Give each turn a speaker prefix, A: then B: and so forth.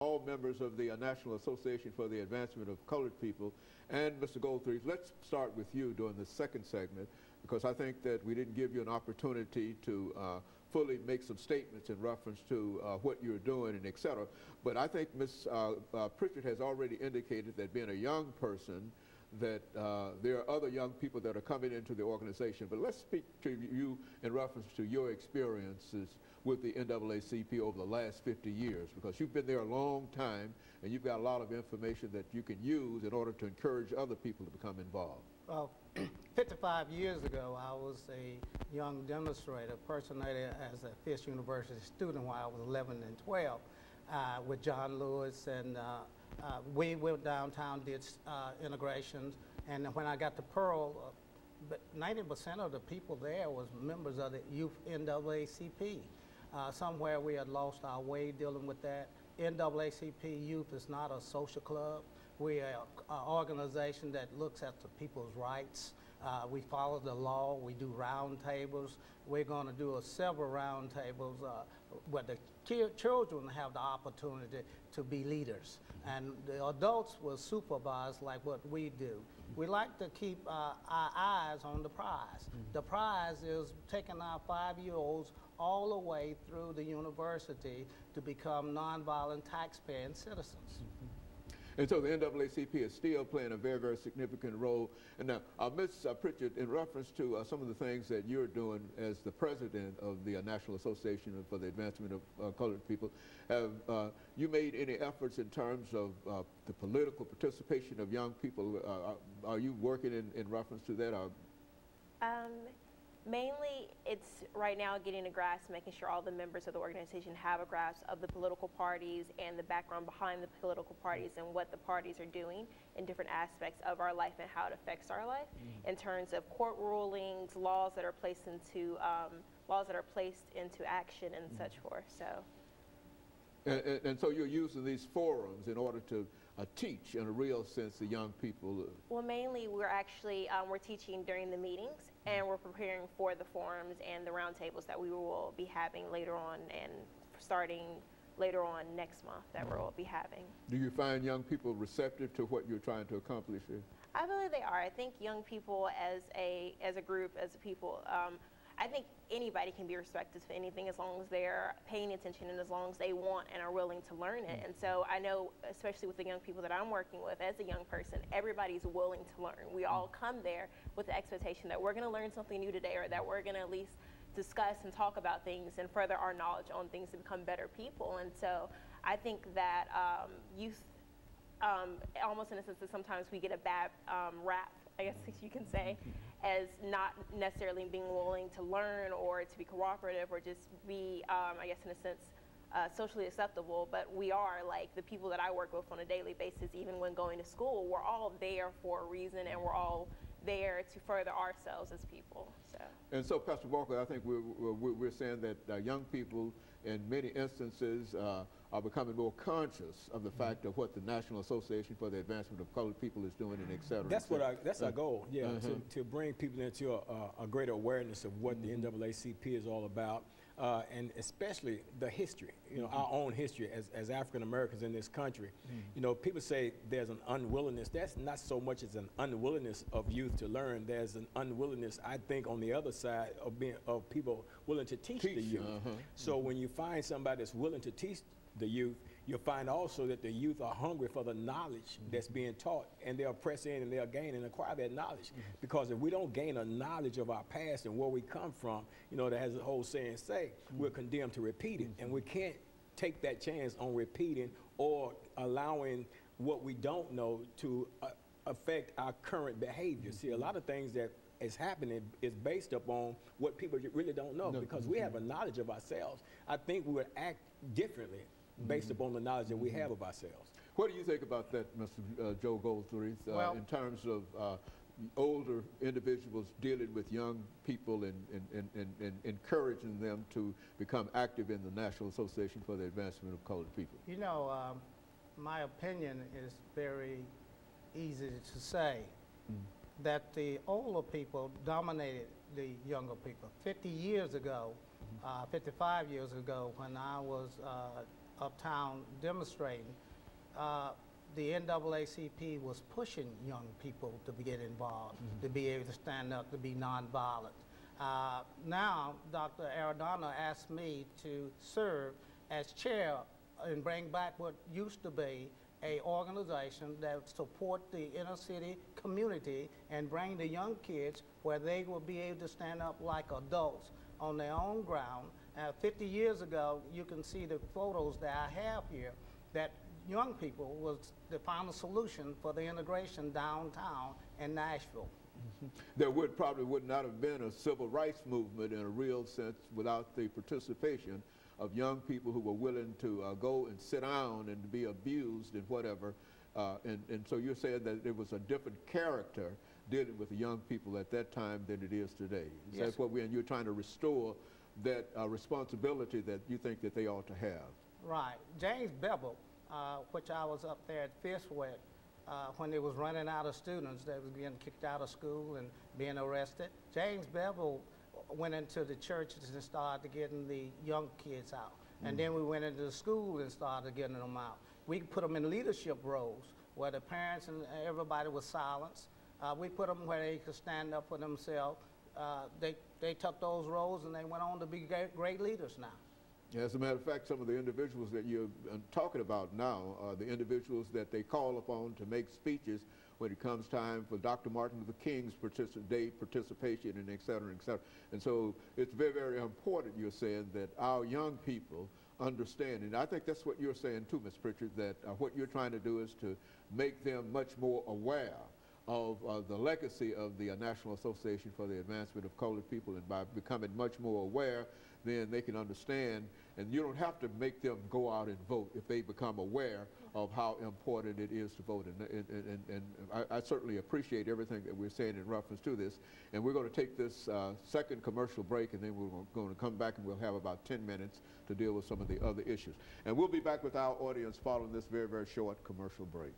A: all members of the National Association for the Advancement of Colored People, and Mr. Goldthrees. Let's start with you during the second segment, because I think that we didn't give you an opportunity to fully make some statements in reference to what you're doing and et cetera. But I think Ms. Pritchett has already indicated that being a young person, that there are other young people that are coming into the organization. But let's speak to you in reference to your experiences with the NAACP over the last 50 years, because you've been there a long time and you've got a lot of information that you can use in order to encourage other people to become involved.
B: Well, 55 years ago, I was a young demonstrator, personated as a Fisk University student while I was 11 and 12 with John Lewis, and we went downtown, did integrations, and when I got to Pearl, 90% of the people there was members of the youth NAACP. Somewhere we had lost our way dealing with that. NAACP Youth is not a social club. We are an organization that looks at the people's rights. We follow the law. We do round tables. We're going to do several round tables where the children have the opportunity to be leaders. And the adults will supervise like what we do. We like to keep our eyes on the prize. The prize is taking our 5-year-olds all the way through the university to become nonviolent taxpaying citizens.
A: And so the NAACP is still playing a very, very significant role. And now, Ms. Pritchett, in reference to some of the things that you're doing as the president of the National Association for the Advancement of Colored People, have you made any efforts in terms of the political participation of young people? Are you working in reference to that?
C: Mainly, it's right now getting a grasp, making sure all the members of the organization have a grasp of the political parties and the background behind the political parties and what the parties are doing in different aspects of our life and how it affects our life in terms of court rulings, laws that are placed into action and such forth. So.
A: And so you're using these forums in order to teach in a real sense the young people?
C: Well, mainly we're actually we're teaching during the meetings, and we're preparing for the forums and the roundtables that we will be having later on, and starting later on next month that we'll be having. Do
A: you find young people receptive to what you're trying to accomplish here?
C: I believe they are. I think young people as a group, as a people, I think anybody can be respected for anything as long as they're paying attention and as long as they want and are willing to learn it. And so I know, especially with the young people that I'm working with as a young person, everybody's willing to learn. We all come there with the expectation that we're going to learn something new today, or that we're going to at least discuss and talk about things and further our knowledge on things to become better people. And so I think that youth, almost in a sense that sometimes we get a bad rap, I guess you can say, as not necessarily being willing to learn or to be cooperative or just be, I guess in a sense, socially acceptable. But we are, like the people that I work with on a daily basis, even when going to school, we're all there for a reason, and we're all there to further ourselves as people. So.
A: And so, Pastor Walker, I think we're saying that young people in many instances are becoming more conscious of the fact of what the National Association for the Advancement of Colored People is doing, and et cetera.
D: That's our goal, yeah, to bring people into a greater awareness of what the NAACP is all about, and especially the history, our own history as African Americans in this country. People say there's an unwillingness. That's not so much as an unwillingness of youth to learn. There's an unwillingness, I think, on the other side of people willing to teach the youth. So when you find somebody that's willing to teach the youth, you'll find also that the youth are hungry for the knowledge that's being taught, and they'll press in and they'll gain and acquire that knowledge. Because if we don't gain a knowledge of our past and where we come from, that has the whole saying say, we're condemned to repeat it, and we can't take that chance on repeating or allowing what we don't know to affect our current behavior. See, a lot of things that is happening is based upon what people really don't know, because we have a knowledge of ourselves. I think we would act differently based upon the knowledge that we have of ourselves.
A: What do you think about that, Mr. Joe Goldthrees, in terms of older individuals dealing with young people and encouraging them to become active in the National Association for the Advancement of Colored People?
B: My opinion is very easy to say, that the older people dominated the younger people. 50 years ago, 55 years ago, when I was uptown demonstrating, the NAACP was pushing young people to get involved, to be able to stand up, to be nonviolent. Now, Dr. Arredondo asked me to serve as chair and bring back what used to be a organization that would support the inner city community and bring the young kids where they will be able to stand up like adults on their own ground. 50 years ago, you can see the photos that I have here, that young people was the final solution for the integration downtown in Nashville.
A: There probably would not have been a civil rights movement in a real sense without the participation of young people who were willing to go and sit down and be abused and whatever. And so you're saying that it was a different character dealing with the young people at that time than it is today. Is
B: Yes.
A: that what and you're trying to restore that responsibility that you think that they ought to have?
B: Right. James Bevel, which I was up there at Fifth with, when they was running out of students that was getting kicked out of school and being arrested. James Bevel went into the churches and started getting the young kids out. And then we went into the school and started getting them out. We put them in leadership roles where the parents and everybody was silenced. We put them where they could stand up for themselves. They took those roles and they went on to be great leaders now.
A: As a matter of fact, some of the individuals that you're talking about now are the individuals that they call upon to make speeches when it comes time for Dr. Martin Luther King's participation and et cetera, et cetera. And so it's very, very important, you're saying, that our young people understand, and I think that's what you're saying too, Ms. Pritchard, that what you're trying to do is to make them much more aware of the legacy of the National Association for the Advancement of Colored People, and by becoming much more aware, then they can understand, and you don't have to make them go out and vote if they become aware of how important it is to vote. And I certainly appreciate everything that we're saying in reference to this. And we're going to take this second commercial break, and then we're going to come back and we'll have about 10 minutes to deal with some of the other issues. And we'll be back with our audience following this very, very short commercial break.